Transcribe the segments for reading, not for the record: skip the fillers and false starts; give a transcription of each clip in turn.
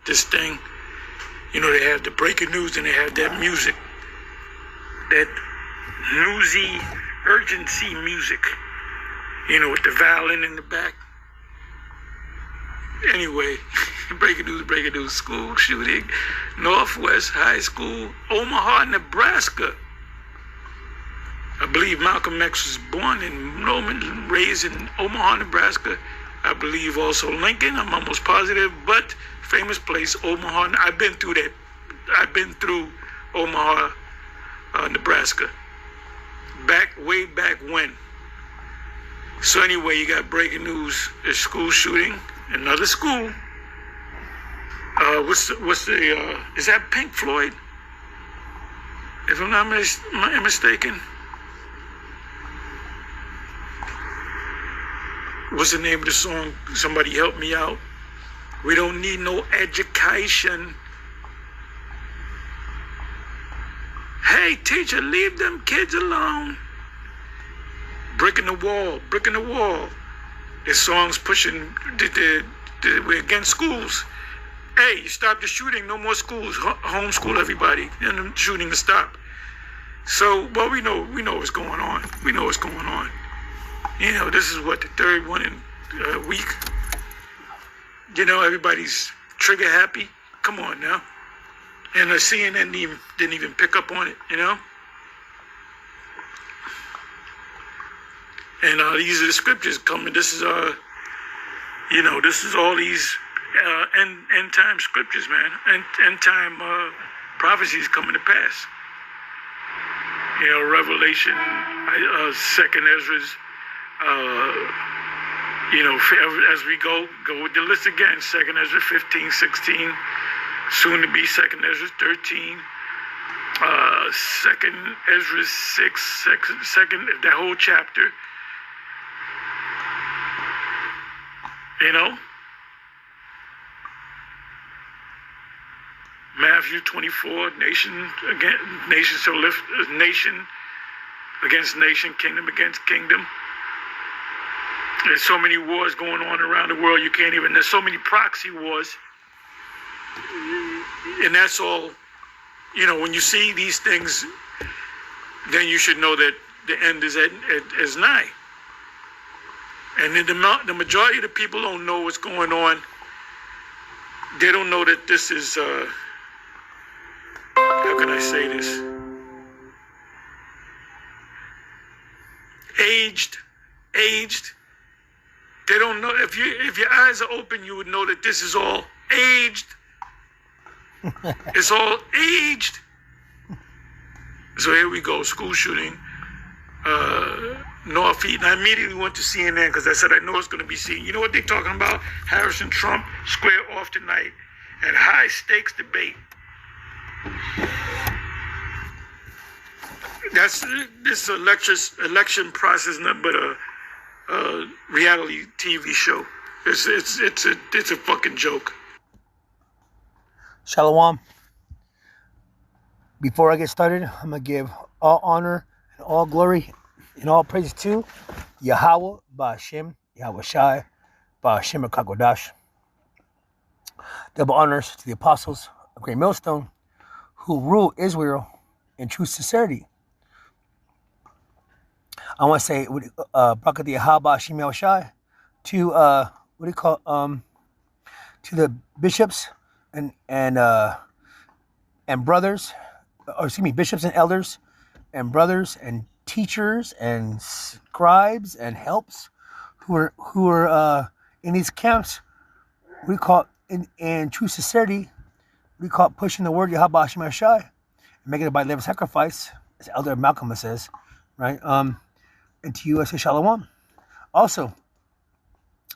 this thing. You know, they have the breaking news and they have that music. That newsy, urgency music. You know, with the violin in the back. Anyway, breaking news. School shooting, Northwest High School, Omaha, Nebraska. I believe Malcolm X was born in Norman, raised in Omaha, Nebraska. I believe also Lincoln, I'm almost positive, but famous place, Omaha. I've been through that. I've been through Omaha, Nebraska. Way back when. So anyway, you got breaking news, a school shooting, another school. Is that Pink Floyd? If I'm not mistaken. What's the name of the song? Somebody help me out. We don't need no education. Hey, teacher, leave them kids alone. Bricking the wall. This song's pushing, we're against schools. Hey, you stop the shooting, no more schools. Homeschool everybody, and the shooting to stop. So, well, we know what's going on. You know, this is what, the third one in a week. You know, everybody's trigger happy. Come on now. And the CNN didn't even pick up on it, you know? And these are the scriptures coming. This is this is all these end time scriptures, man. End time prophecies coming to pass. You know, Revelation, Second Ezra's. As we go with the list again. Second Ezra 15, 16. Soon to be Second Ezra 13. Second Ezra 6. Second that whole chapter. You know, Matthew 24, nation shall lift nation against nation, kingdom against kingdom. There's so many wars going on around the world, there's so many proxy wars. And that's all, you know, when you see these things, then you should know that the end is nigh. And then the majority of the people don't know what's going on. They don't know that this is, how can I say this? Aged. They don't know, if your eyes are open, you would know that this is all aged. It's all aged. So here we go, school shooting. Northeast, and I immediately went to CNN because I said I know it's going to be CNN. You know what they're talking about? Harrison Trump square off tonight at high stakes debate. That's this election process, not but a reality TV show. It's a fucking joke. Shalom. Before I get started, I'm gonna give all honor and all glory and all praise to Yahweh, Ba'ashem, Yahweh Shai, Ba'ashem HaKadosh. Double honors to the apostles of Great Millstone who rule Israel in true sincerity. I want to say, Barak Yahweh Ba'ashem Yahweh Shai to, to the bishops and brothers, bishops and elders and brothers and teachers and scribes and helps who are in these camps. We call it in true sincerity. We call it pushing the word Yahweh Hashem Shai and making it by living sacrifice, as Elder Malcolm says, right? And to you I say shalom. Also,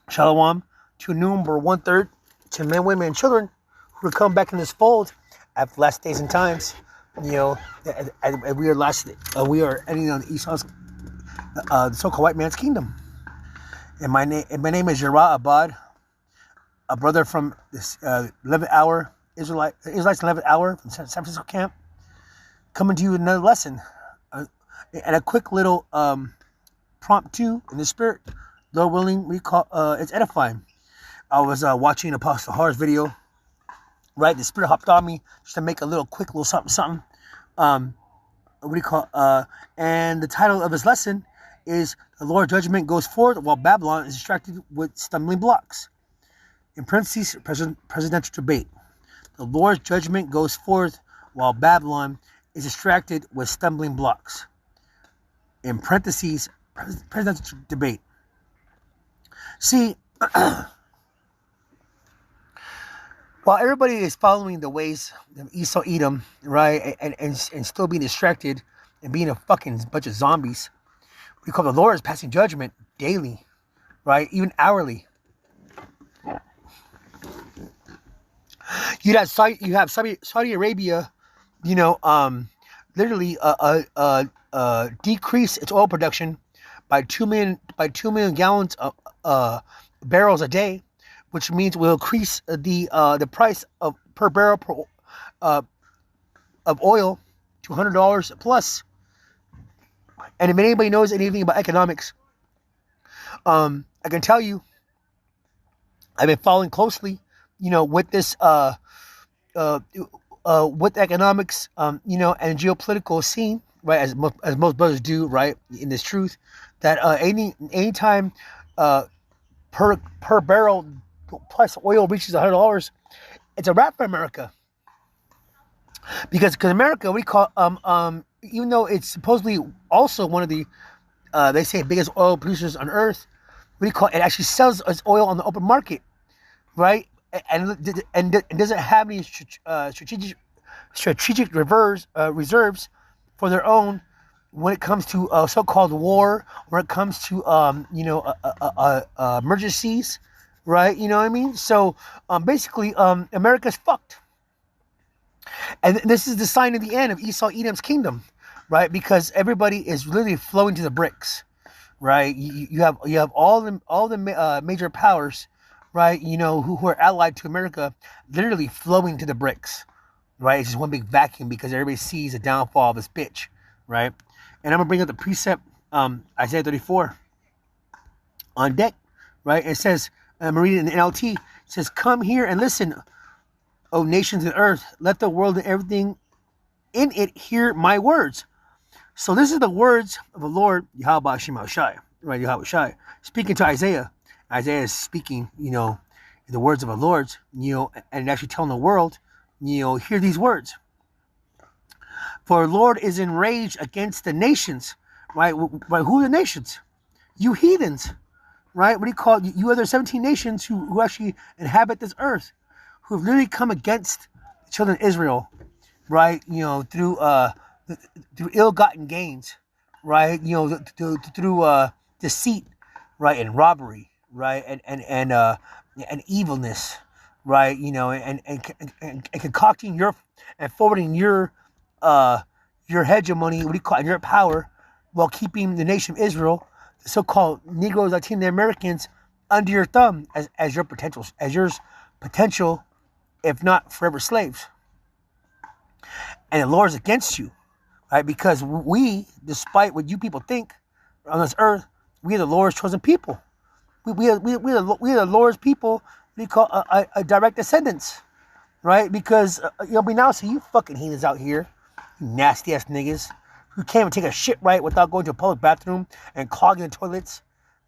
shalom to number 1/3 to men, women, and children who will come back in this fold at the last days and times. You know, we are ending on the Esau's, the so-called white man's kingdom. And my name is Yerah Abad, a brother from this 11th hour Israelites 11th hour from San Francisco camp, coming to you with another lesson and a quick little prompt too in the spirit. Lord willing, it's edifying. I was watching Apostle Har's video right? The Spirit hopped on me just to make a little quick little something. What do you call? And the title of his lesson is "The Lord's Judgment Goes Forth While Babylon is Distracted with Stumbling Blocks." In parentheses, presidential debate. The Lord's judgment goes forth while Babylon is distracted with stumbling blocks. In parentheses, presidential debate. See, while everybody is following the ways of Esau Edom, right, and still being distracted and being a fucking bunch of zombies, we call the Lord is passing judgment daily, right, even hourly. You have Saudi Arabia, literally decrease its oil production by 2 million gallons barrels a day, which means will increase the price of per barrel of oil to $100 plus. And if anybody knows anything about economics, I can tell you, I've been following closely, with this with economics, and geopolitical scene, right, as most brothers do, right, in this truth, that any time per barrel price of oil reaches $100, it's a wrap for America. Because America, we call even though it's supposedly also one of the they say biggest oil producers on earth, it actually sells its oil on the open market, right? And doesn't have any strategic reserves for their own when it comes to so-called war, when it comes to emergencies, right? You know what I mean? So basically, America's fucked, and this is the sign of the end of Esau Edom's kingdom, right? Because everybody is literally flowing to the bricks, right? You have all the major powers, right? Who are allied to America, literally flowing to the bricks, right? It's just one big vacuum because everybody sees the downfall of this bitch, right? And I'm gonna bring up the precept, Isaiah 34, on deck, right? It says, I'm reading in the NLT. It says, "Come here and listen, O nations of the earth. Let the world and everything in it hear my words." So this is the words of the Lord, Yahweh Shema Shai, right? Yahweh Shai, speaking to Isaiah. Isaiah is speaking, in the words of the Lord, and actually telling the world, hear these words. "For the Lord is enraged against the nations," right? Right? Who are the nations? You heathens, right? What do you call it? You other 17 nations who actually inhabit this earth, who have literally come against the children of Israel, right? Through ill-gotten gains, right? Through deceit, right, and robbery, right, and evilness, right? And concocting and forwarding your hegemony, and your power, while keeping the nation of Israel, the so-called Negroes, Latino Americans, under your thumb as your potential, if not forever slaves. And the Lord's against you, right? Because we, despite what you people think on this earth, we are the Lord's chosen people. We are the Lord's people. We call a direct descendants, right? Because we now see you fucking heathens out here, you nasty ass niggas who can't even take a shit right without going to a public bathroom and clogging the toilets.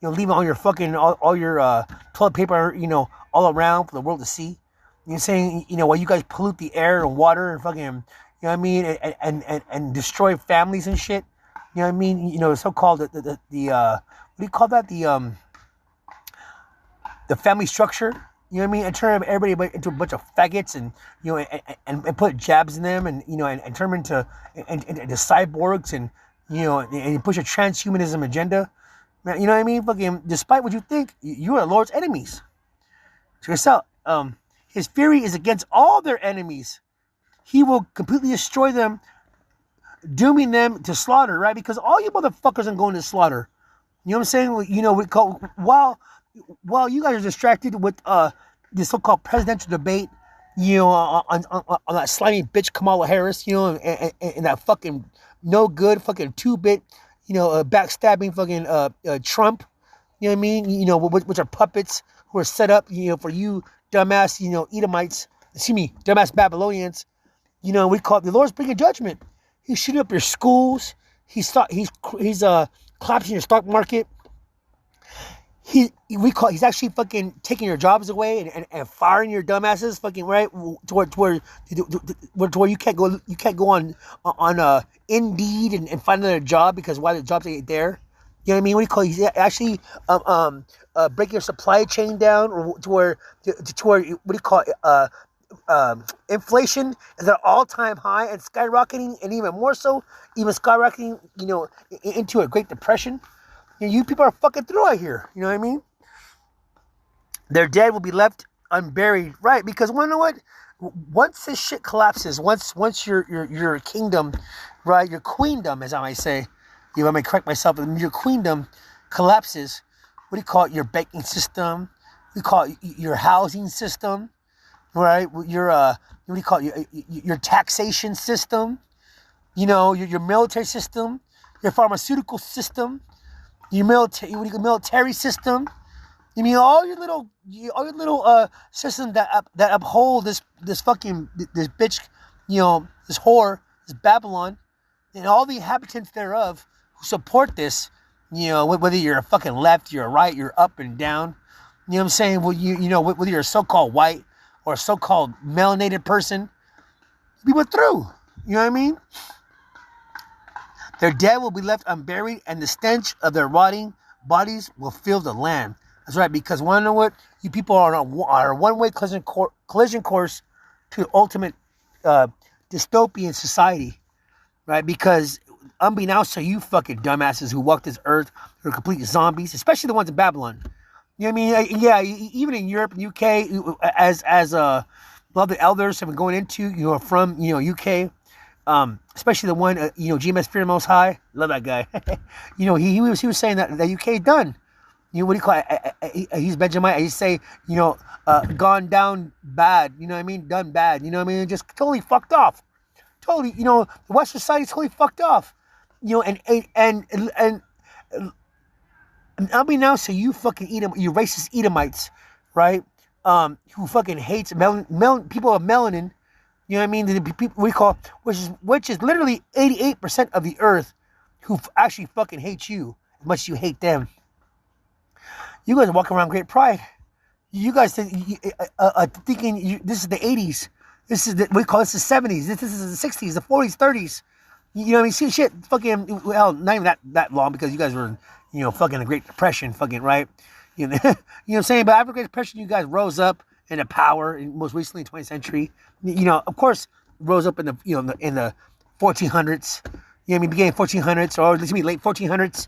Leaving all your fucking all your toilet paper, all around for the world to see. You're saying, while you guys pollute the air and water and fucking, what I mean, and destroy families and shit. You know what I mean? So-called the what do you call that? The family structure. You know what I mean? And turn everybody into a bunch of faggots, and and put jabs in them, and and turn them into cyborgs, and and you push a transhumanism agenda. You know what I mean? Fucking, despite what you think, you are the Lord's enemies. Check this out. His fury is against all their enemies. He will completely destroy them, dooming them to slaughter, right? Because all you motherfuckers are going to slaughter. You know what I'm saying? We call while you guys are distracted with this so-called presidential debate, on that slimy bitch Kamala Harris, and that fucking no good fucking 2-bit, backstabbing fucking Trump. You know what I mean? Which are puppets who are set up, for you dumbass, Edomites, dumbass Babylonians. You know, we call it the Lord's bringing judgment. He's shooting up your schools. He's collapsing your stock market. He's actually fucking taking your jobs away and firing your dumbasses fucking right to where you can't go on Indeed and find another job because why the jobs ain't there. You know what I mean? What do you call it? He's actually breaking your supply chain down or to where what do you call it? Inflation is at an all-time high and skyrocketing, and even more so, even skyrocketing, you know, into a Great Depression. You people are fucking through out here. You know what I mean? Their dead will be left unburied, right? Because you know what? Once this shit collapses, once your kingdom, right, your queendom, as I might say, if I may correct myself, your queendom collapses. What do you call it? Your banking system. We call it your housing system, right? Your what do you call it? Your taxation system. You know, your military system, your pharmaceutical system. Your military system. You mean all your little systems that uphold this bitch, you know, this whore, this Babylon, and all the inhabitants thereof who support this, you know, whether you're a fucking left, you're a right, you're up and down. You know what I'm saying? Well, you know, whether you're a so-called white or a so-called melanated person, we went through. You know what I mean? Their dead will be left unburied, and the stench of their rotting bodies will fill the land. That's right, because want to know what? You people are on a one-way collision course to ultimate dystopian society, right? Because unbeknownst to you fucking dumbasses who walk this earth, who are complete zombies, especially the ones in Babylon. You know what I mean? Yeah, even in Europe and UK, as a lot of the elders have been going into, you know, from, you know, UK. Especially the one, you know, GMS Fear Most High. Love that guy. You know, he was saying that the UK done. You know, what do you call it? He's Benjamin. I used to say, you know, gone down bad. You know what I mean? Done bad. You know what I mean? Just totally fucked off. Totally, you know, the Western society is totally fucked off. You know, and unbeknownst to you fucking you racist Edomites, right? Who fucking hates people of melanin. You know what I mean? The people we call, which is literally 88% of the earth, who actually fucking hate you as much as you hate them. You guys are walking around great pride. You guys thinking this is the 80s. This is we call this the 70s. This is the 60s, the 40s, 30s. You know what I mean? See shit, fucking well, not even that long because you guys were, you know, fucking the Great Depression, fucking right. You know, you know what I'm saying? But after the Great Depression, you guys rose up into power, and most recently 20th century. You know, of course, rose up in the, you know, in the 1400s. You know what I mean? Beginning 1400s, or at least late 1400s.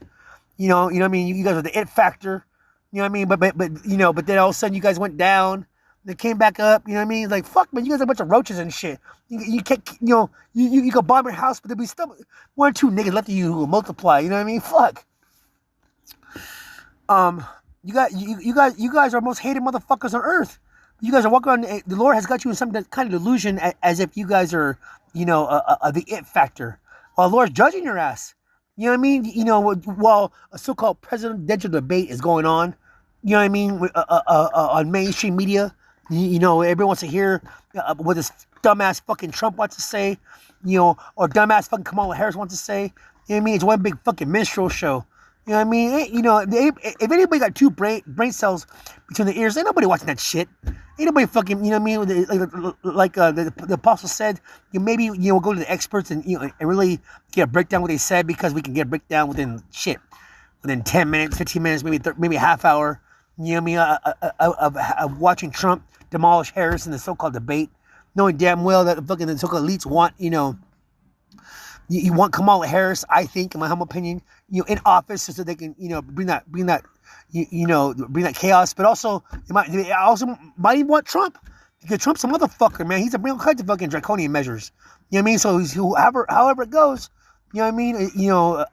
You know what I mean? You guys were the it factor. You know what I mean? But you know, but then all of a sudden you guys went down. They came back up. You know what I mean? Like, fuck, man, you guys are a bunch of roaches and shit. You can't, you know, you go bomb your house, but there'll be still one or two niggas left of you who will multiply. You know what I mean? Fuck. You guys are most hated motherfuckers on earth. You guys are walking around. The Lord has got you in some kind of delusion, as if you guys are, you know, the it factor. While the Lord's judging your ass. You know what I mean? You know, while a so-called presidential debate is going on, you know what I mean, on mainstream media, you know, everyone wants to hear what this dumbass fucking Trump wants to say, you know, or dumbass fucking Kamala Harris wants to say. You know what I mean? It's one big fucking minstrel show. You know what I mean? You know, if anybody got two brain cells between the ears, ain't nobody watching that shit. Ain't nobody fucking, you know what I mean? Like the apostle said, you know, maybe, you know, we'll go to the experts and, you know, and really get a breakdown what they said, because we can get a breakdown within 10 minutes, 15 minutes, maybe a half hour. You know what I mean? Of watching Trump demolish Harris in the so-called debate, knowing damn well that the fucking the so-called elites want, you know, you want Kamala Harris, I think, in my humble opinion, you know, in office so they can, you know, bring that chaos. But also, they also might even want Trump, because Trump's a motherfucker, man. He's bringing all kinds of fucking draconian measures. You know what I mean? So however it goes, you know what I mean? You know,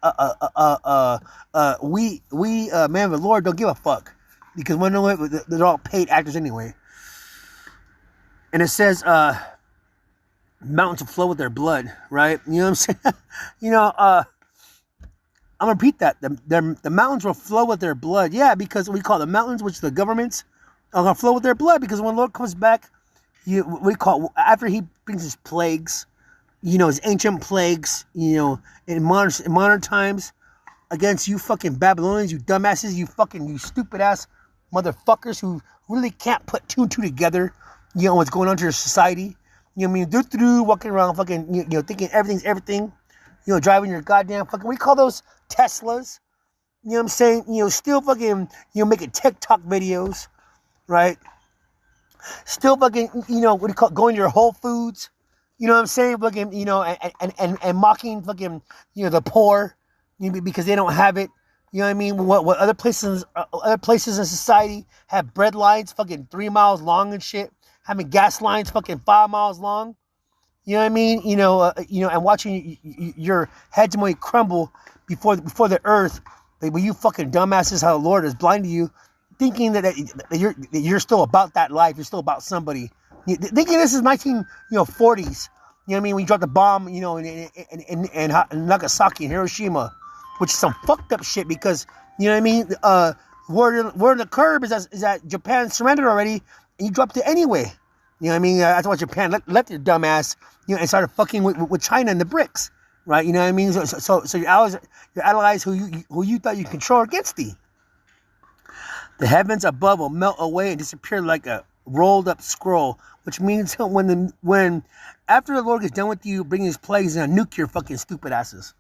we man of the Lord don't give a fuck, because we know what, they're all paid actors anyway. And it says, mountains will flow with their blood, right? You know what I'm saying? You know, I'm gonna repeat that. The mountains will flow with their blood. Yeah, because we call the mountains, which are the governments, are gonna flow with their blood, because when the Lord comes back we call after he brings his plagues, his ancient plagues, in modern times against you fucking Babylonians, you dumbasses, you stupid ass motherfuckers who really can't put two and two together, what's going on to your society. You know what I mean? They're walking around fucking, thinking everything's everything, driving your goddamn fucking, we call those Teslas, you know what I'm saying? Still fucking, making TikTok videos, right? Still fucking, what do you call it, going to your Whole Foods, you know what I'm saying? Fucking, and mocking fucking, the poor, because they don't have it. You know what I mean? What other places in society have bread lines fucking 3 miles long and shit, having gas lines fucking 5 miles long. You know what I mean? And watching your hegemony crumble before the earth. But you fucking dumbasses, how the Lord has blinded you, thinking that you're still about that life. You're still about somebody. Thinking this is 1940s. You know what I mean? When you dropped the bomb, in Nagasaki and Hiroshima, which is some fucked up shit because, you know what I mean? Word in the curb is that Japan surrendered already and you dropped it anyway. You know what I mean? That's why Japan left your dumbass, and started fucking with China and the BRICS, right? You know what I mean? So your allies who you thought you control against thee. The heavens above will melt away and disappear like a rolled up scroll, which means when after the Lord gets done with you, bringing his plagues and nuke your fucking stupid asses.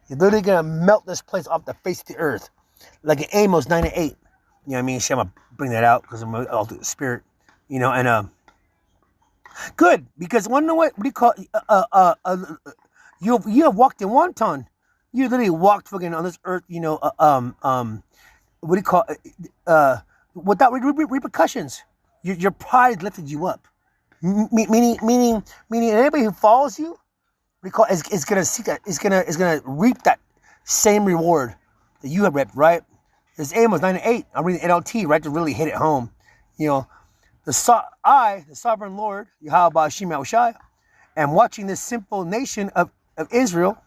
You're literally gonna melt this place off the face of the earth, like an Amos 9:8. You know what I mean? I'm gonna bring that out because I'm all through the spirit, and good, because want to know what do you call you have walked in wonton. You literally walked fucking on this earth, what do you call without repercussions. Your pride lifted you up. Meaning anybody who follows you, is gonna see that, is gonna reap that same reward that you have reaped, right? This Amos 9:8. I'm reading NLT, right, to really hit it home. The sovereign Lord, Yahweh Hashem Yahushai, am watching this simple nation of Israel,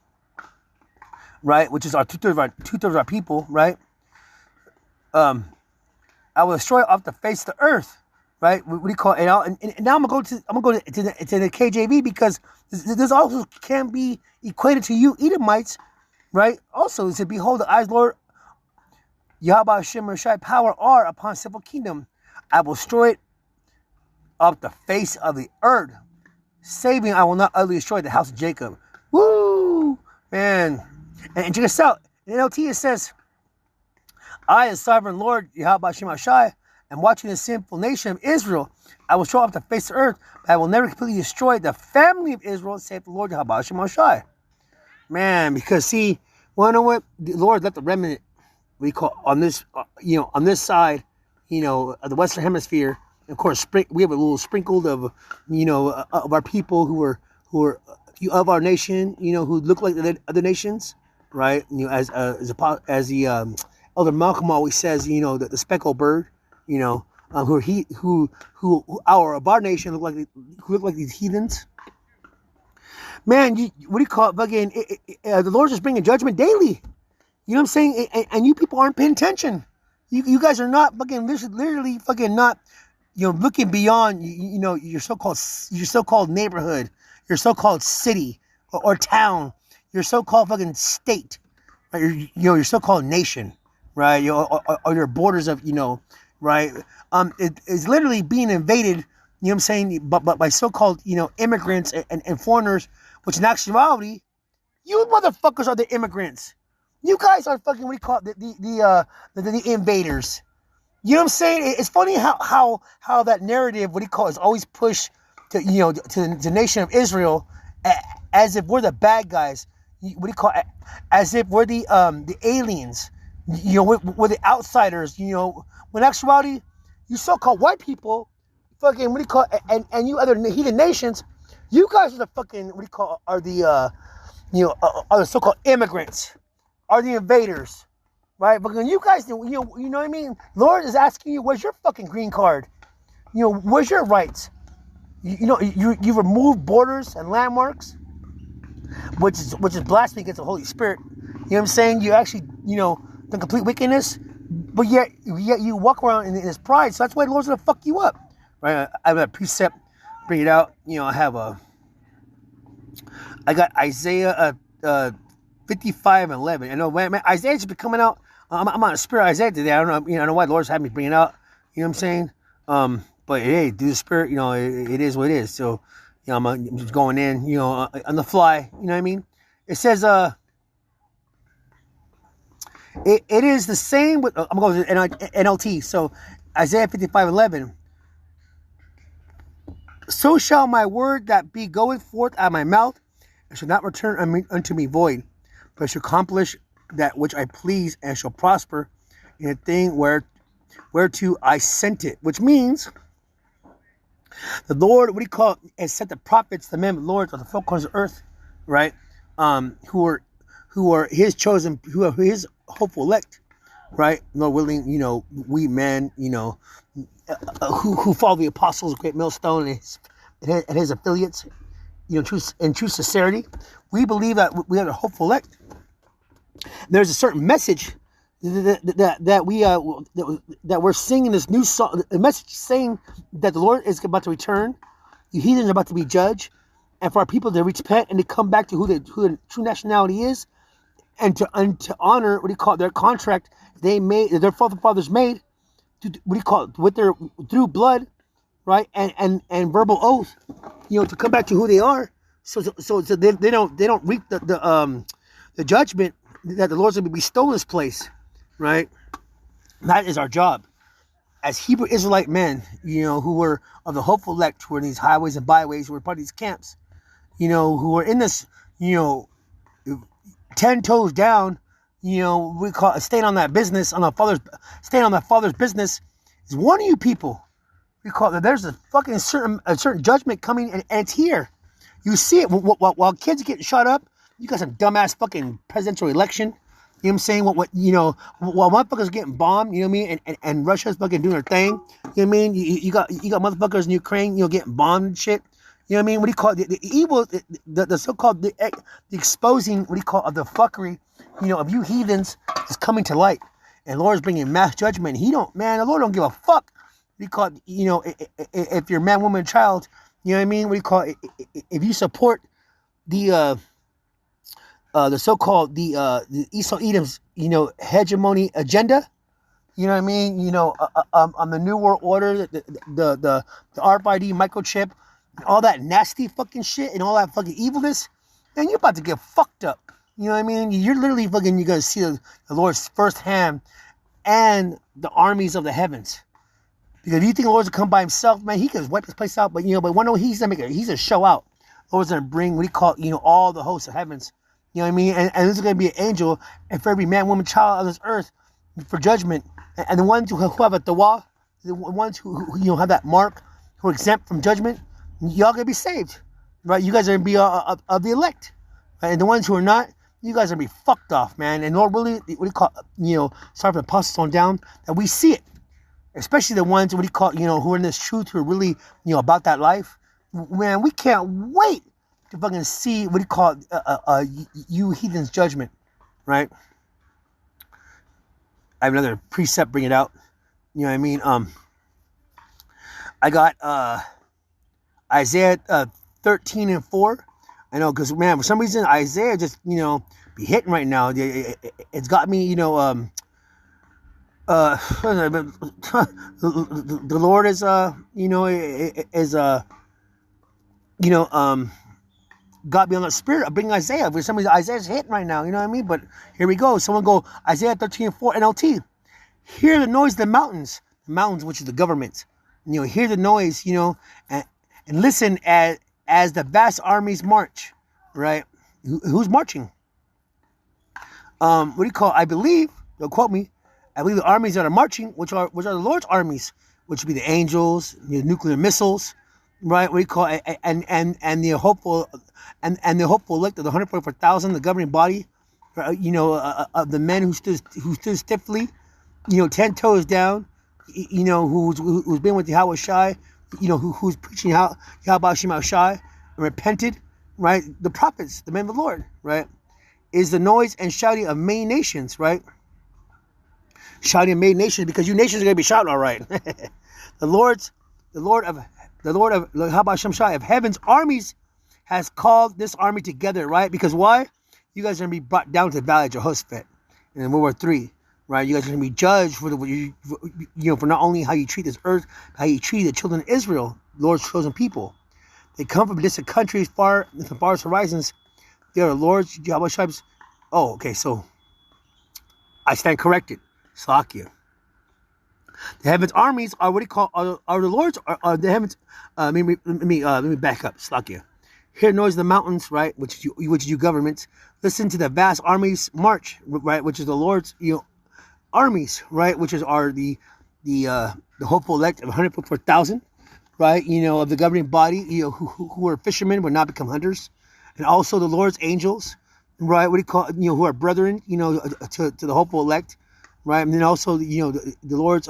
right, which is our two-thirds of our people, right? I will destroy off the face of the earth, right? What do you call it? And now I'm gonna go to the KJV, because this also can be equated to you Edomites, right? Also, it said, behold, the eyes, Lord, Yahweh Hashem Yahushai, power are upon simple kingdom. I will destroy it off the face of the earth. Saving, I will not utterly destroy the house of Jacob. Woo! Man. And check this out. In NLT it says, I, as sovereign Lord, Yahweh Hashem Yahushai, am watching the sinful nation of Israel. I will destroy off the face of the earth, but I will never completely destroy the family of Israel, save the Lord, Yahweh Hashem Yahushai. Man, because see, well, you know what? The Lord left the remnant, we call on this, on this side, of the Western Hemisphere. Of course, we have a little sprinkled of, of our people who are of our nation, who look like the other nations, right? As the Elder Malcolm always says, the speckled bird, who of our nation who look like these heathens. Man, what do you call it? Fucking, the Lord's just bringing judgment daily. You know what I'm saying? And you people aren't paying attention. You guys are not fucking literally fucking not. Looking beyond, your so-called neighborhood, your so-called city or town, your so-called fucking state, right? Your so-called nation, right? Or your borders of, right? It is literally being invaded, you know what I'm saying, but by so-called, immigrants and foreigners, which in actuality, you motherfuckers are the immigrants. You guys are fucking, what do you call it, the invaders. You know what I'm saying? It's funny how that narrative, what do you call it, is always pushed to, to the nation of Israel as if we're the bad guys. What do you call it? As if we're the aliens. We're the outsiders. When in actuality, you so-called white people, fucking, what do you call it, and you other heathen nations, you guys are the fucking, what do you call it, are the so-called immigrants, are the invaders. Right, but when you guys, you know what I mean. Lord is asking you, where's your fucking green card? Where's your rights? You remove borders and landmarks, which is blasphemy against the Holy Spirit. You know what I'm saying? You actually, the complete wickedness, but yet you walk around in this pride. So that's why the Lord's gonna fuck you up, right? I have a precept bring it out. I got Isaiah 55:11. I know, man, Isaiah's been coming out. I'm on a spirit Isaiah today. I don't know, I don't know why the Lord's had me bring it out. You know what I'm saying? But hey, through the spirit, it is what it is. So, I'm just going in, on the fly. You know what I mean? It says, it is the same with. I'm going to NLT. So, Isaiah 55:11. So shall my word that be going forth out of my mouth, and shall not return unto me void, but shall accomplish that which I please, and shall prosper in a thing whereto I sent it. Which means the Lord, has sent the prophets, the men of the Lord, on the four corners of earth, right? Who are his chosen, who are his hopeful elect, right? Lord willing, we men, who follow the apostles, great millstone, and his affiliates, in true sincerity. We believe that we are the hopeful elect. There's a certain message that we're singing this new song. A message saying that the Lord is about to return, the heathens are about to be judged, and for our people to repent and to come back to who the true nationality is, and to honor their contract they made, their fathers made, through blood, right, and verbal oath, to come back to who they are, so they don't reap the judgment that the Lord's going to bestow in this place, right? That is our job as Hebrew Israelite men, who were of the hopeful elect, who were in these highways and byways, who were part of these camps, who were in this, 10 toes down, we call it staying on that business, staying on that father's business. Is one of you people. We call it, there's a certain judgment coming, and it's here. You see it while kids are getting shot up. You got some dumbass fucking presidential election. You know what I'm saying? While motherfuckers getting bombed, you know what I mean? And Russia's fucking doing their thing. You know what I mean? You got motherfuckers in Ukraine, getting bombed and shit. You know what I mean? What do you call it? The evil, the so-called the exposing, of the fuckery, of you heathens is coming to light. And the Lord's bringing mass judgment. The Lord don't give a fuck. What do you call it? If you're man, woman, child, you know what I mean? What do you call it? If you support the so-called the Esau Edom's hegemony agenda, you know what I mean? On the New World Order, the RFID microchip, all that nasty fucking shit and all that fucking evilness, and you're about to get fucked up. You know what I mean? You're literally you're gonna see the Lord's first hand and the armies of the heavens. Because if you think the Lord's gonna come by himself, man, he could wipe this place out. But one day he's gonna show out. The Lord's gonna bring all the hosts of heavens. You know what I mean? And this is going to be an angel, and for every man, woman, child on this earth for judgment. And the ones who have a tawah, the ones who have that mark, who are exempt from judgment, y'all going to be saved, right? You guys are going to be of the elect, right? And the ones who are not, you guys are going to be fucked off, man. And Lord willing, start from the apostles on down, that we see it. Especially the ones, who are in this truth, who are really, about that life. Man, we can't wait to fucking see you heathens judgment, right? I have another precept, bring it out. You know what I mean? I got Isaiah 13:4. I know, because man, for some reason Isaiah just be hitting right now. It's got me, the Lord is got me on the spirit of bringing Isaiah. For some reason, Isaiah's hitting right now. You know what I mean? But here we go. Someone go, Isaiah 13:4 NLT. Hear the noise of the mountains, which is the government. Hear the noise, and listen as the vast armies march, right? Who's marching? I believe, don't quote me, I believe the armies that are marching, which are the Lord's armies, which would be the angels, the nuclear missiles, right? And the hopeful, and the hopeful elect of the 144,000, the governing body, of the men who stood stiffly, 10 toes down, who's been with the Yahweh Shai, who's preaching Yahweh Shai and repented, right? The prophets, the men of the Lord, right? Is the noise and shouting of many nations, right? Shouting of many nations, because you nations are going to be shouting all right. The Lord the Lord of Habasham of heaven's armies has called this army together, right? Because why? You guys are going to be brought down to the valley of Jehoshaphat in World War III, right? You guys are going to be judged for for not only how you treat this earth, how you treat the children of Israel, Lord's chosen people. They come from distant countries, from farthest horizons. They are the Lord's Habashim's. Oh, okay, so I stand corrected. Slakia. The heavens armies are what he call are the Lord's are the heavens. Let me back up. Slakia. Hear noise of the mountains, right? Which is you governments. Listen to the vast armies march, right? Which is the Lord's armies, right? Which is the hopeful elect of 144,000, right? Of the governing body, who are fishermen will not become hunters, and also the Lord's angels, right? What do you call who are brethren, to the hopeful elect. Right, and then also the Lord's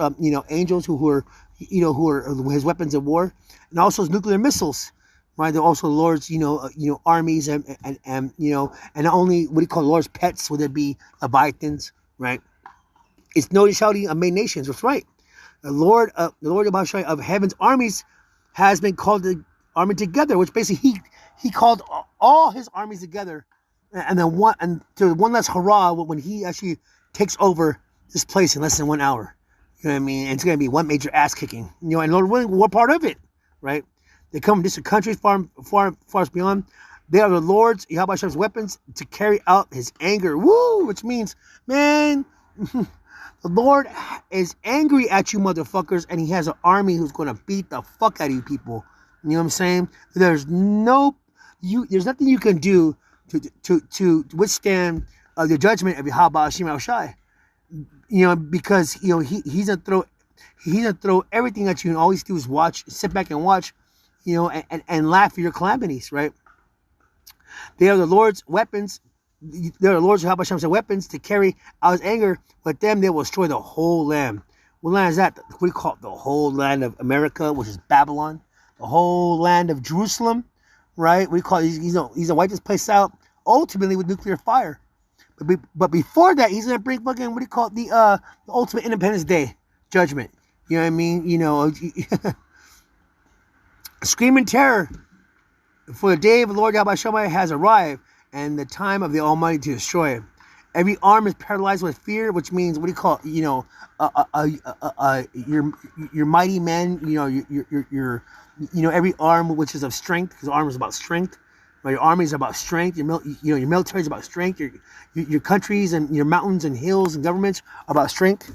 angels who are his weapons of war, and also his nuclear missiles. Right, they're also the Lord's armies and not only what do you call the Lord's pets, whether it be leviathans. Right, it's no shouting of many nations. That's right. The Lord of heaven's armies has been called the army together, which basically he called all his armies together, and then one last hurrah when he actually takes over this place in less than 1 hour. You know what I mean? And it's going to be one major ass kicking. And Lord willing, we're part of it, right? They come from distant countries, far beyond. They are the Lord's, Yahweh Hashem's weapons to carry out his anger. Woo! Which means, man, the Lord is angry at you motherfuckers, and he has an army who's going to beat the fuck out of you people. You know what I'm saying? There's nothing you can do to withstand the judgment of Yahweh Hashem El Shai. Because he's gonna throw everything at you, and all you do is sit back and watch, and laugh at your calamities, right? They are the Lord's weapons. They are the Lord's Hashem's weapons to carry out his anger. With them, they will destroy the whole land. What land is that? What do you call it? The whole land of America, which is Babylon. The whole land of Jerusalem, right? We call it. He's gonna wipe this place out ultimately with nuclear fire. But before that, he's gonna bring fucking what do you call it? The ultimate Independence Day judgment. You know what I mean? Screaming terror. For the day of the Lord Yahweh Shammai has arrived, and the time of the Almighty to destroy it. Every arm is paralyzed with fear, which means what do you call it? Your mighty men. Your every arm which is of strength, because arm is about strength. Right? Your army is about strength. Your military is about strength. Your countries and your mountains and hills and governments are about strength.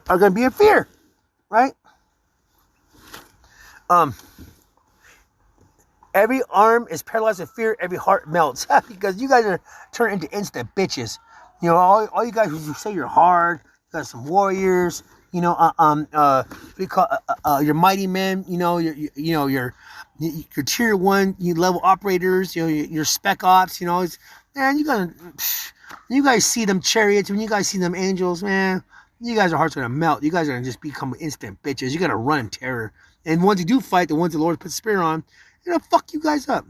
Are going to be in fear, right? Every arm is paralyzed with fear. Every heart melts because you guys are turned into instant bitches. All you guys who say you're hard, you got some warriors. What do you call your mighty men? Your tier 1 level operators. Your spec ops. Man, you guys see them chariots, when you guys see them angels, man, you guys' hearts are gonna melt. You guys are gonna just become instant bitches. You're gonna run in terror. And once you do fight, the ones the Lord puts spirit on, they're gonna fuck you guys up.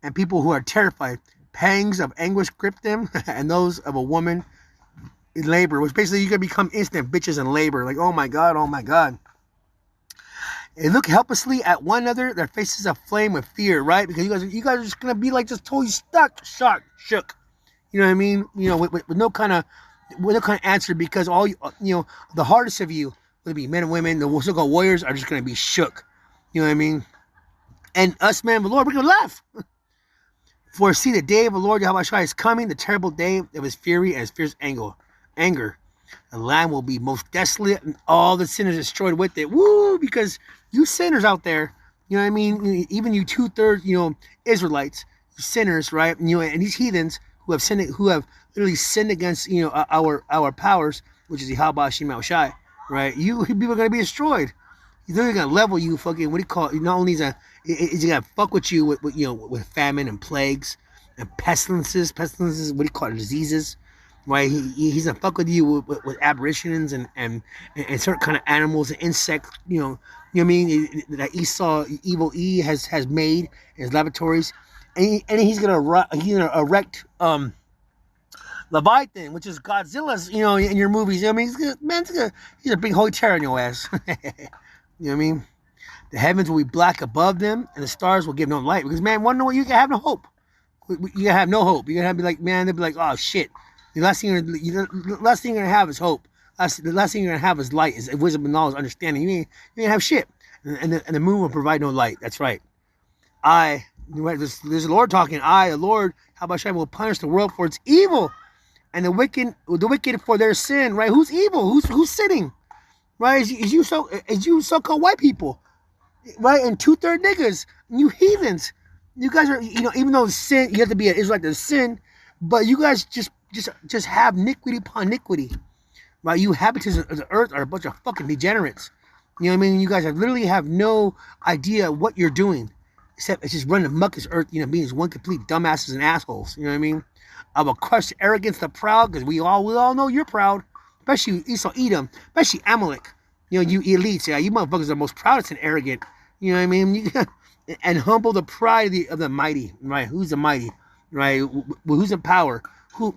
And people who are terrified, pangs of anguish grip them, and those of a woman in labor, which basically you're gonna become instant bitches in labor. Like, oh my god, oh my god. They look helplessly at one another, their faces aflame with fear, right? Because you guys are just gonna be like just totally stuck, shook. You know what I mean? With no kind of answer, because all the hardest of you, whether it be men and women, the so-called warriors, are just gonna be shook. You know what I mean? And us, man, the Lord, we're gonna laugh. For see, the day of the Lord Yahweh Shai is coming, the terrible day of his fury and his fierce anger. The land will be most desolate, and all the sinners destroyed with it. Woo! Because you sinners out there, you know what I mean? Even you 2/3, Israelites, sinners, right? And these heathens who have sinned, who have literally sinned against, our powers, which is the Yahweh Hashem El Shai, right? You people are gonna be destroyed. He's literally gonna level you, fucking. What do you call it? Not only is he gonna fuck with you with famine and plagues and pestilences. Pestilences, what do you call it? Diseases. Right, he's gonna fuck with you with aberrations and certain kind of animals and insects. You know what I mean? That Esau, evil E, has made in his laboratories, and he's gonna erect Leviathan, which is Godzilla's. In your movies. I mean, he's a big holy terror in your ass. You know what I mean? The heavens will be black above them, and the stars will give no light. Because, man, want to know what? You can have no hope. You can have no hope. You're gonna be like, man, they'll be like, oh shit. The last thing you're gonna have is hope. The last thing you're gonna have is light, is wisdom and knowledge, understanding. You ain't have shit, and the moon will provide no light. That's right. There's the Lord talking. The Lord, how about Shem, will punish the world for its evil, and the wicked for their sin. Right? Who's evil? Who's sinning? Right? Is you so-called white people, right? And 2/3 niggas, you heathens. You guys are, even though sin, you have to be an Israelite to sin, but you guys just have iniquity upon iniquity, right? You inhabitants of the earth are a bunch of fucking degenerates. You know what I mean? You guys literally have no idea what you're doing, except it's just running amok this earth, being one complete dumbasses and assholes. You know what I mean? I will crush the arrogance, the proud, because we all know you're proud, especially Esau, Edom, especially Amalek. You elites, yeah, you motherfuckers are the most proudest and arrogant. You know what I mean? And humble the pride of the mighty, right? Who's the mighty, right? Who's in power? Who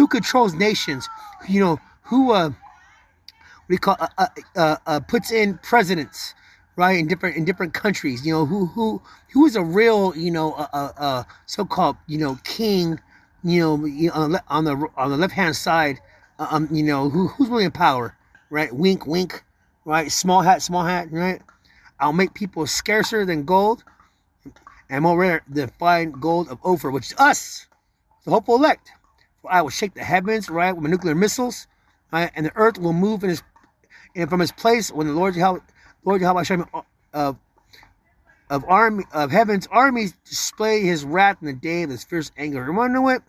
controls nations? Who puts in presidents, right? In different countries. Who is a real, so-called, king, on the left hand side, who's really in power, right? Wink, wink, right? Small hat, right? I'll make people scarcer than gold, and more rare than fine gold of Ophir, which is us, the hopeful elect. For I will shake the heavens, right, with my nuclear missiles, right, and the earth will move from its place when the Lord Yahweh Hashem of heaven's armies display his wrath in the day of his fierce anger. You want to know what?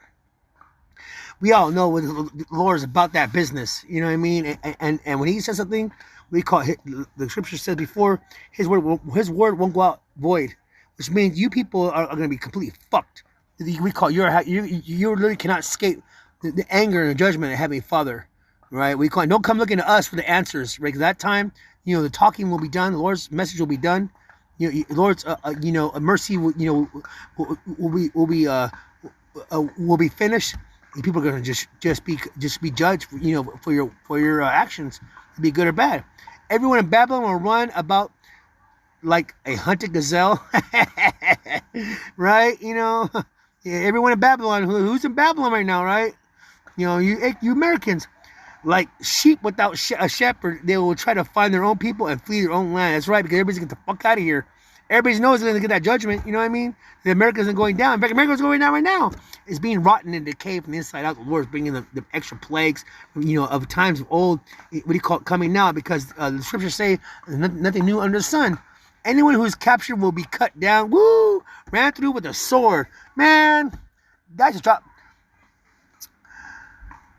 We all know what the Lord is about that business. You know what I mean? And when he says something, we call it, the scripture says before, his word won't go out void, which means you people are going to be completely fucked. We call you literally cannot escape the anger and the judgment of Heavenly Father, right? We call it, don't come looking to us for the answers, right? Because that time, the talking will be done, the Lord's message will be done, the Lord's mercy will be finished. And people are going to just be judged, for your actions, be good or bad. Everyone in Babylon will run about like a hunted gazelle, right? Everyone in Babylon, who's in Babylon right now, right? You Americans, like sheep without a shepherd, they will try to find their own people and flee their own land. That's right, because everybody's going to get the fuck out of here. Everybody knows they're going to get that judgment. You know what I mean? The America isn't going down. In fact, America's going down right now. It's being rotten and decayed from the inside out. The Lord's bringing the extra plagues, of times of old. What do you call it? Coming now, because the scriptures say nothing new under the sun. Anyone who is captured will be cut down. Woo! Ran through with a sword. Man, that's a drop.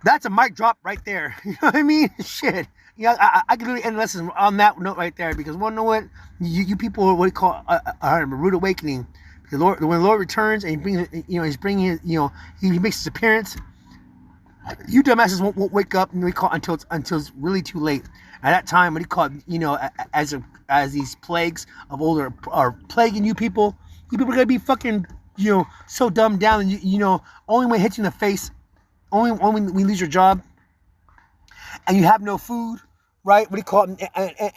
That's a mic drop right there. You know what I mean? Shit. I could really end the lesson on that note right there, because want to know what? You people are what we call a rude awakening. When the Lord returns and he brings, he's bringing, he makes his appearance. You dumbasses won't wake up, and we call until it's really too late. At that time, what he called, as these plagues of old are plaguing you people are gonna be fucking, so dumbed down, and only when it hits you in the face, only when we lose your job, and you have no food, right? What do you call it?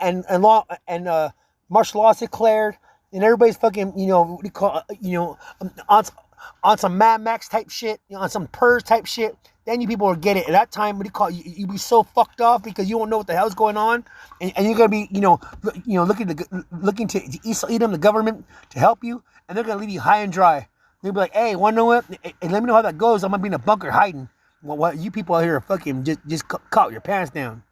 And law and martial law declared, and everybody's fucking, what do you call it? On some Mad Max type shit, on some Purge type shit. Then you people will get it. At that time, what do you call it? You be so fucked off because you don't know what the hell's going on, and you're gonna be, looking to Esau, Edom, the government, to help you, and they're gonna leave you high and dry. They'll be like, hey, wanna know what? And let me know how that goes. I'm gonna be in a bunker hiding. Well, you people out here are fucking just caught your pants down.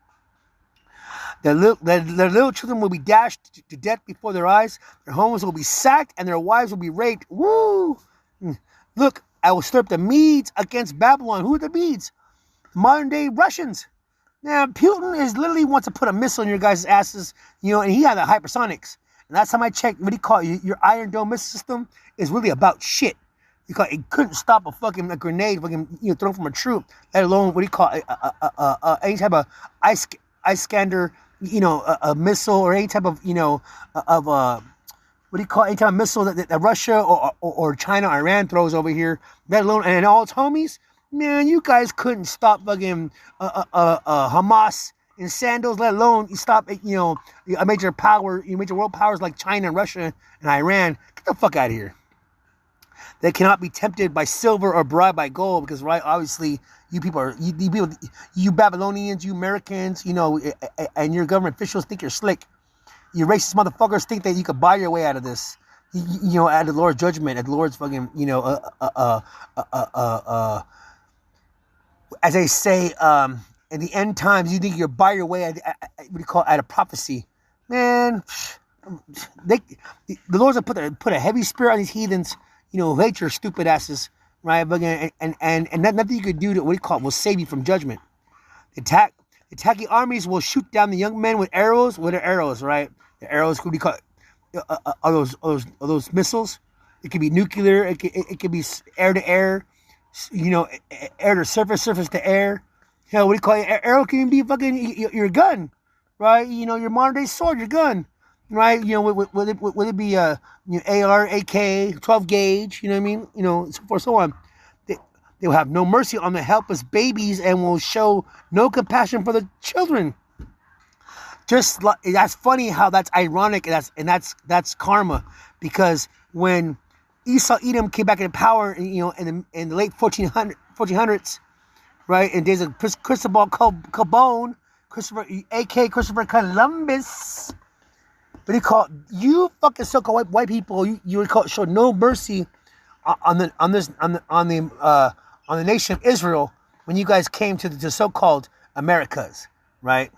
Their little children will be dashed to death before their eyes. Their homes will be sacked, and their wives will be raped. Woo! Look, I will stir up the Medes against Babylon. Who are the Medes? Modern day Russians. Now, Putin literally wants to put a missile in your guys' asses, and he had the hypersonics. And last time I checked, what do you call it? Your Iron Dome missile system is really about shit. Because it couldn't stop a grenade thrown from a troop, let alone what do you call it? Any type of ice scander, a missile, or any type of what do you call it? Any type of missile that Russia or China, Iran throws over here, let alone, and all its homies. Man, you guys couldn't stop fucking Hamas in sandals, let alone you stop, a major power, major world powers like China and Russia and Iran. Get the fuck out of here. They cannot be tempted by silver or bribed by gold because, right, obviously, you people, you Babylonians, you Americans, and your government officials think you're slick. You racist motherfuckers think that you could buy your way out of this. At the Lord's judgment, at the Lord's fucking, as they say, in the end times, you think you're buy your way at a prophecy. Man, the Lord's gonna put a heavy spirit on these heathens, who hate your stupid asses, right? And nothing you could do to will save you from judgment. The attacking armies will shoot down the young men with arrows. What are arrows, right? The arrows could be called are those missiles. It could be nuclear. It could be air to air. Air to surface, surface to air. Hell, what do you call it? Arrow can be fucking your gun, right? Your modern day sword, your gun, right? Would it be AR, AK, 12 gauge? You know what I mean? So forth, so on. They will have no mercy on the helpless babies and will show no compassion for the children. Just like, that's funny how that's ironic, and that's karma, because when Esau Edom came back into power, in the late 1400s, right, in days of Cristobal Colon, Christopher Columbus, but he called you fucking so-called white people. You would show no mercy on the nation of Israel when you guys came to the so-called Americas, right?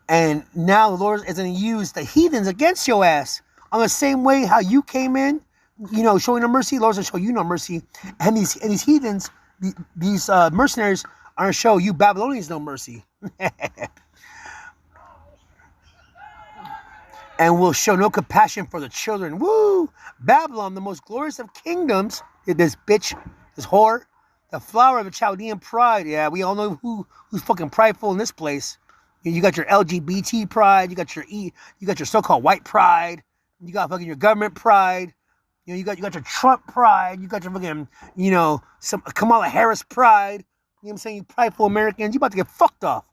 And now the Lord is going to use the heathens against your ass on the same way how you came in, showing no mercy. The Lord's going to show you no mercy, and these heathens, these mercenaries, are going to show you Babylonians no mercy, and will show no compassion for the children. Woo! Babylon, the most glorious of kingdoms, this bitch, this whore, the flower of the Chaldean pride. Yeah, we all know who's fucking prideful in this place. You got your LGBT pride. You got your so-called white pride. You got fucking your government pride. You got your Trump pride. You got your fucking some Kamala Harris pride. You know what I'm saying? You prideful Americans. You about to get fucked off.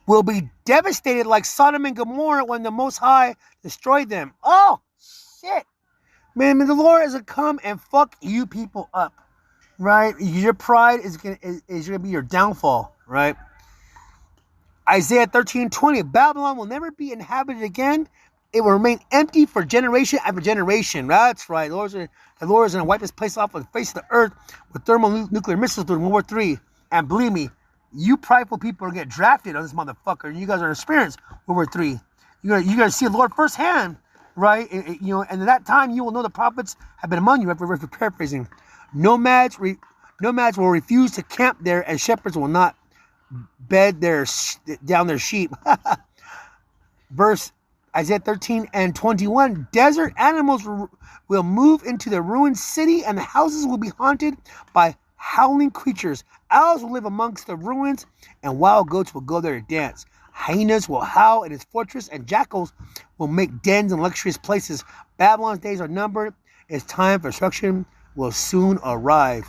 Will be devastated like Sodom and Gomorrah when the Most High destroyed them. Oh shit, man! The Lord is gonna come and fuck you people up, right? Your pride is gonna be your downfall, right? Isaiah 13:20, Babylon will never be inhabited again. It will remain empty for generation after generation. That's right. The Lord is going to wipe this place off of the face of the earth with thermonuclear missiles during World War III. And believe me, you prideful people are going to get drafted on this motherfucker. And you guys are going to experience World War III. You're going to see the Lord firsthand, right? And at that time, you will know the prophets have been among you. We're paraphrasing. Nomads will refuse to camp there, and shepherds will not bed down their sheep. Verse Isaiah 13:21. Desert animals will move into the ruined city, and the houses will be haunted by howling creatures. Owls will live amongst the ruins, and wild goats will go there to dance. Hyenas will howl in its fortress, and jackals will make dens in luxurious places. Babylon's days are numbered. Its time for destruction will soon arrive.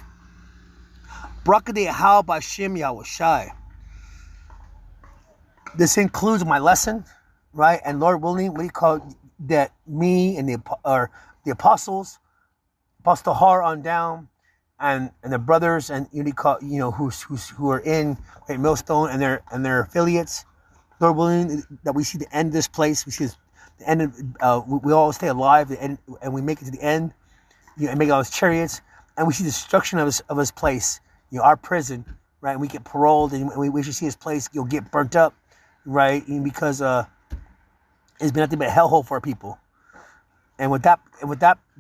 Brakadei Hal Bashim Yahushai. This includes my lesson, right? And Lord willing, what do you call it? That me and the apostles, Apostle Har on down, and the brothers and who are in Great Millstone and their affiliates. Lord willing, that we see the end of this place. We see the end of, we all stay alive, and we make it to the end, and make all his chariots, and we see the destruction of his place, our prison, right? And we get paroled, and we should see his place, get burnt up, right? And because it's been nothing but a hellhole for our people. And with that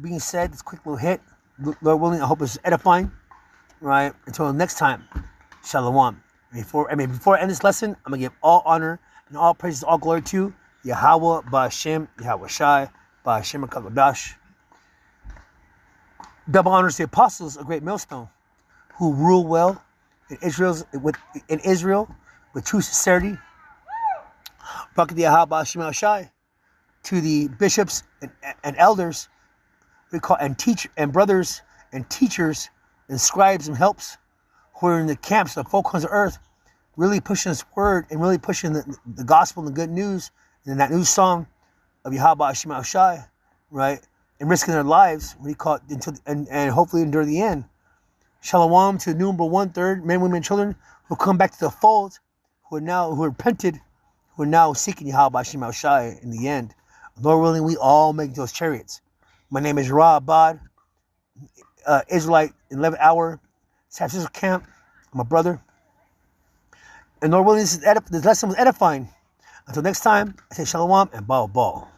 being said, this quick little hit, Lord willing, I hope it's edifying, right? Until next time, Shalom. Before I end this lesson, I'm gonna give all honor and all praises, all glory to Yahweh, Ba'Shem, Yahweh Shai, Ba'Shem HaKadosh. Double honors to the apostles of Great Millstone, who rule well in Israel with true sincerity. Brakadei Yahweh, Ba'Shem Yahweh Shai. To the bishops and elders, and brothers and teachers and scribes and helps who are in the camps of the four corners of earth, really pushing this word and really pushing the gospel and the good news and that new song of Yahweh Hashem Shai, right? And risking their lives when he called until and hopefully endure the end. Shalom to the number 1/3 men, women, and children who come back to the fold, who are repented, who are now seeking Yahweh Hashem Shai in the end. Lord willing, we all make those chariots. My name is Ra Abad, Israelite, 11th hour, San Francisco camp. I'm a brother. And Lord willing, this lesson was edifying. Until next time, I say shalom and ball.